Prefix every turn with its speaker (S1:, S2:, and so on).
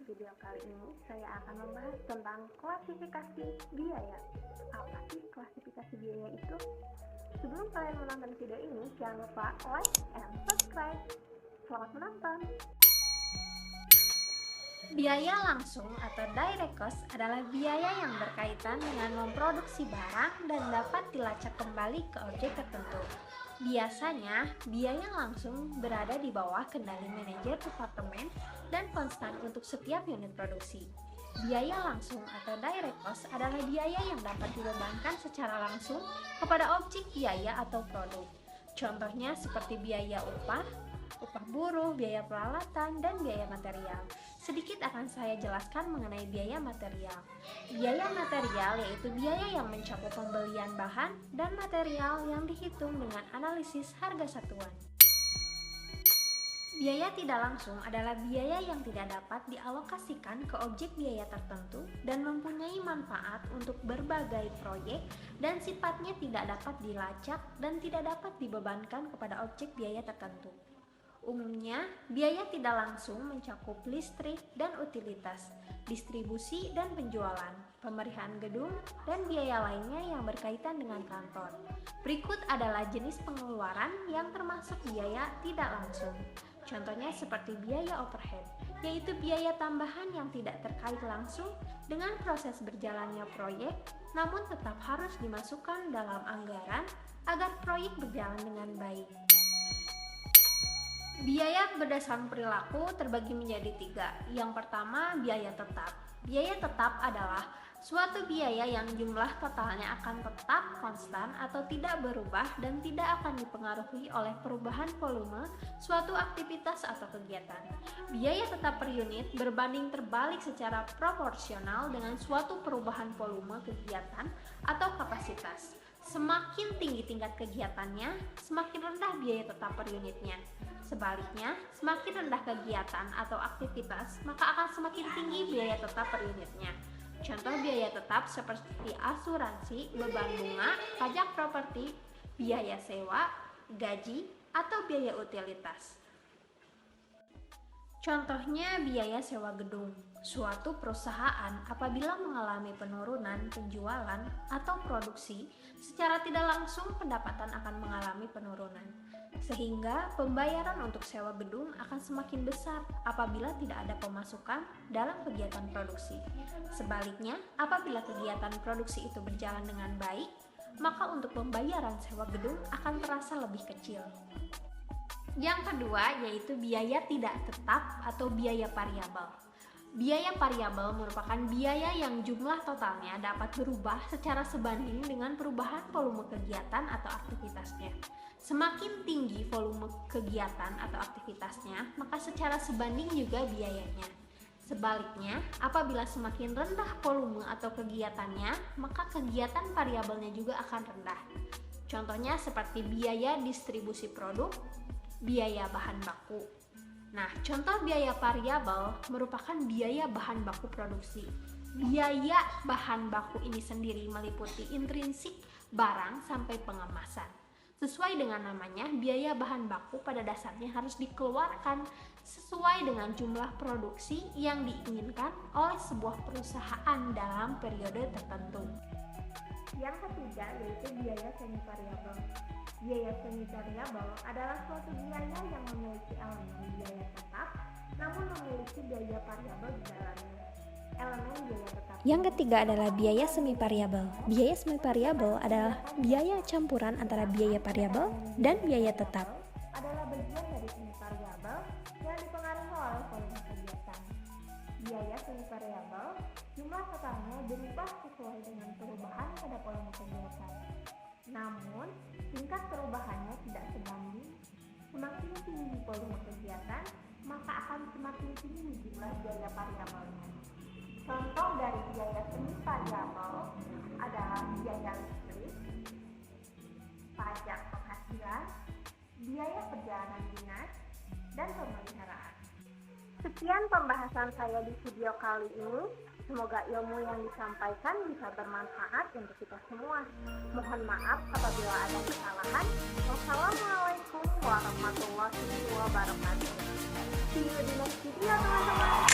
S1: video kali ini saya akan membahas tentang klasifikasi biaya. Apa sih klasifikasi biaya itu? Sebelum kalian menonton video ini, jangan lupa like and subscribe. Selamat menonton!
S2: Biaya langsung atau direct cost adalah biaya yang berkaitan dengan memproduksi barang dan dapat dilacak kembali ke objek tertentu. Biasanya, biaya langsung berada di bawah kendali manajer departemen dan konstan untuk setiap unit produksi. Biaya langsung atau direct cost adalah biaya yang dapat dibebankan secara langsung kepada objek biaya atau produk. Contohnya seperti biaya upah buruh, biaya peralatan, dan biaya material. Sedikit akan saya jelaskan mengenai biaya material. Biaya material yaitu biaya yang mencakup pembelian bahan dan material yang dihitung dengan analisis harga satuan. Biaya tidak langsung adalah biaya yang tidak dapat dialokasikan ke objek biaya tertentu dan mempunyai manfaat untuk berbagai proyek dan sifatnya tidak dapat dilacak dan tidak dapat dibebankan kepada objek biaya tertentu. Umumnya, biaya tidak langsung mencakup listrik dan utilitas, distribusi dan penjualan, pemeliharaan gedung, dan biaya lainnya yang berkaitan dengan kantor. Berikut adalah jenis pengeluaran yang termasuk biaya tidak langsung. Contohnya seperti biaya overhead, yaitu biaya tambahan yang tidak terkait langsung dengan proses berjalannya proyek, namun tetap harus dimasukkan dalam anggaran agar proyek berjalan dengan baik. Biaya berdasarkan perilaku terbagi menjadi 3. Yang pertama, biaya tetap. Biaya tetap adalah suatu biaya yang jumlah totalnya akan tetap konstan atau tidak berubah dan tidak akan dipengaruhi oleh perubahan volume suatu aktivitas atau kegiatan. Biaya tetap per unit berbanding terbalik secara proporsional dengan suatu perubahan volume kegiatan atau kapasitas. Semakin tinggi tingkat kegiatannya, semakin rendah biaya tetap per unitnya. Sebaliknya, semakin rendah kegiatan atau aktivitas, maka akan semakin tinggi biaya tetap per unitnya. Contoh biaya tetap seperti asuransi, beban bunga, pajak properti, biaya sewa, gaji, atau biaya utilitas. Contohnya biaya sewa gedung. Suatu perusahaan apabila mengalami penurunan penjualan atau produksi, secara tidak langsung pendapatan akan mengalami penurunan. Sehingga pembayaran untuk sewa gedung akan semakin besar apabila tidak ada pemasukan dalam kegiatan produksi. Sebaliknya, apabila kegiatan produksi itu berjalan dengan baik, maka untuk pembayaran sewa gedung akan terasa lebih kecil. Yang kedua yaitu biaya tidak tetap atau biaya variabel. Biaya variabel merupakan biaya yang jumlah totalnya dapat berubah secara sebanding dengan perubahan volume kegiatan atau aktivitasnya. Semakin tinggi volume kegiatan atau aktivitasnya, maka secara sebanding juga biayanya. Sebaliknya, apabila semakin rendah volume atau kegiatannya, maka kegiatan variabelnya juga akan rendah. Contohnya seperti biaya distribusi produk, biaya bahan baku. Nah, contoh biaya variabel merupakan biaya bahan baku produksi. Biaya bahan baku ini sendiri meliputi intrinsik barang sampai pengemasan. Sesuai dengan namanya, biaya bahan baku pada dasarnya harus dikeluarkan sesuai dengan jumlah produksi yang diinginkan oleh sebuah perusahaan dalam periode tertentu.
S1: Yang ketiga yaitu biaya semi variabel. Biaya semi variabel adalah suatu biaya yang memiliki elemen biaya tetap, namun memiliki biaya variabel di dalamnya. Elemen biaya tetap.
S2: Yang ketiga adalah biaya semi variabel. Biaya semi variabel adalah biaya campuran antara biaya variabel dan biaya tetap.
S1: Adalah bagian dari semi variabel yang dipengaruhi oleh volume kegiatan. Biaya semi variabel jumlah totalnya berubah sesuai dengan perubahan pada volume kegiatan. Namun, tingkat perubahannya tidak sebanding. Semakin tinggi volume kegiatan, maka akan semakin tinggi jumlah biaya variabelnya. Contoh dari biaya semi variabel adalah biaya listrik, pajak penghasilan, biaya perjalanan dinas, dan pemeliharaan. Sekian pembahasan saya di video kali ini. Semoga ilmu yang disampaikan bisa bermanfaat untuk kita semua. Mohon maaf apabila ada kesalahan. Wassalamualaikum warahmatullahi wabarakatuh. See you di next video teman-teman.